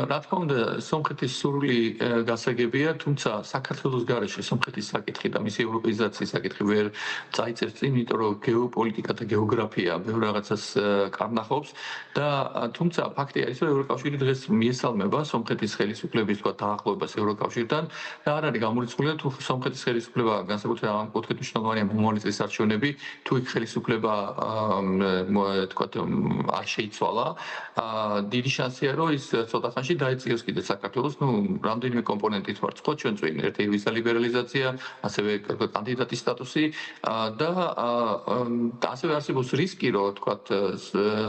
რა თქმა უნდა, სომხეთის სურვილი გასაგებია, თუმცა საქართველოს გარეშე სომხეთის საკითხი და მისი ევროპეიზაციის საკითხი ვერ წაიწერს წინ, იმიტომ რომ გეოპოლიტიკა და გეოგრაფია ბევრ რაღაცას კარნახობს და თუმცა ფაქტი არის, რომ ევროკავშირი დღეს მიესალმება სომხეთის ხელისუფლების თქვა დაახლოებას ევროკავშირთან და არ არის გამორიცხული თუ სომხეთის ხელისუფლება განსაკუთრებით ამ კუთხით მნიშვნელოვანია მომავალი წლის არჩევნები, თუ იქ ხელისუფლება თქვა არ შეიცვალა, დიდი შანსია რომ ის ცოტა ხანში დაეწიოს კიდე საქართველოს, რამდენიმე კომპონენტით ვარცხო ჩვენ წინ, ერთი ვიზა ლიბერალიზაცია, ასევე კანდიდატის სტატუსი და ასევე არსებობს რისკი, რომ თქვა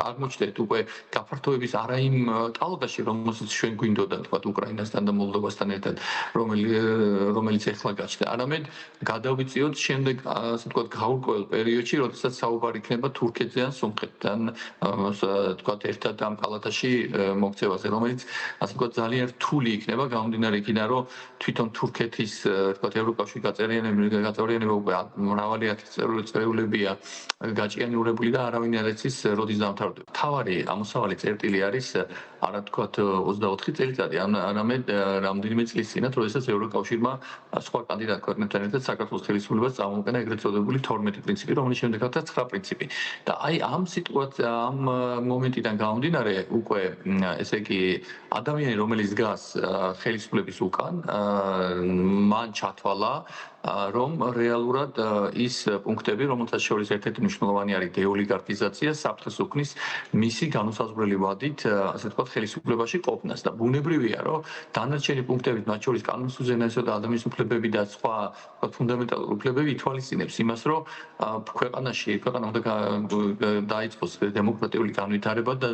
აღმოჩნდეთ უკვე გაფართოების არა იმ ტალღაში, რომელსაც ჩვენ გვინდოდა თქვა უკრაინასთან და მოლდოვასთან ერთად, რომელიც ეხლა გაჩნდა. არამედ გადავიწიოთ შემდეგ, ასე ვთქვათ, გაურკვეველ პერიოდში, როდესაც საუბარი იქნება თურქეთზე ან სომხეთთან, თქვათ ერთად ამ კალათაში მოქცევაზე, რომელიც ასე ვთქვათ ძალიან რთული იქნება გამომდინარე იქიდან, რომ თვითონ თურქეთის თქვათ ევროკავშირში გაწევრიანება უკვე მრავალი ათი წევრებია გაჭიანურებული და არავინ არ იცის როდის დამთავრდება. თავარი ამოსავალი წერტილი არის არა თქვათ 24 წელიწადი, არამედ რამდენიმე წლის წინათ, როდესაც ევროკავშირმა სხვა კანდიდატ ქვეყნებთან ერთად საქართველოს ხელისუფლებას წამოუყენა ეგრეთ წოდებული 12 პრინციპი, რომელიც შემდეგ გახდა 9 პრინციპი. და აი ამ სიტუაცია, ამ მომენტიდან გამომდინარე, უკვე ესე იგი ადამიანი, რომელიც დგას ხელისუფლების უკან, მან ჩათვალა რომ რეალურად ის პუნქტები, რომელთაც შორის ერთ-ერთი მნიშვნელოვანი არის დეოლიგარქიზაცია, საფრთხეს უქმნის მისი განუსაზღვრელი ვადით, ასე ვთქვათ, ხელისუფლებაში ყოფნას და ბუნებრივია, რომ დანარჩენი პუნქტებით, მათ შორის კანონის უზენაესობა და ადამიანის უფლებები და სხვა ფუნდამენტალური უფლებები ითვალისწინებს იმას, რომ ქვეყანა უნდა დაიწყოს დემოკრატიული განვითარება და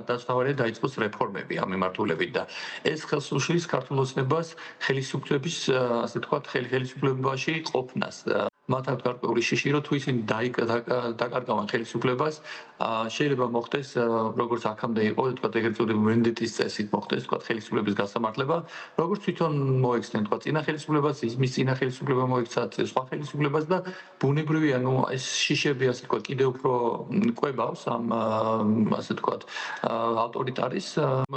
დასთავარია დაიწყოს რეფორმები ამ მიმართულებით და ეს ხელს უშლის ქართულ ოცნებას ხელისუფლების, ასე ვთქვათ, ხელისუფლებაში ყოფნას. მათ აქვს გარკვეული შიში, რომ თუ ისინი დაკარგავენ ხელისუფლებას, შეიძლება მოხდეს, როგორც აქამდე იყო, თქვა ეგრეთ წოდებული ვენდეტის წესით მოხდეს, თქვა ხელისუფლების გასამართლება, როგორც თვითონ მოექცნენ, თქვა წინა ხელისუფლებას, მის წინა ხელისუფლება მოექცა სხვა ხელისუფლებას და ბუნებრივია, ეს შიშები, ასე ვთქვათ, კიდევ უფრო კვებავს ამ, ასე ვთქვათ, ავტორიტარის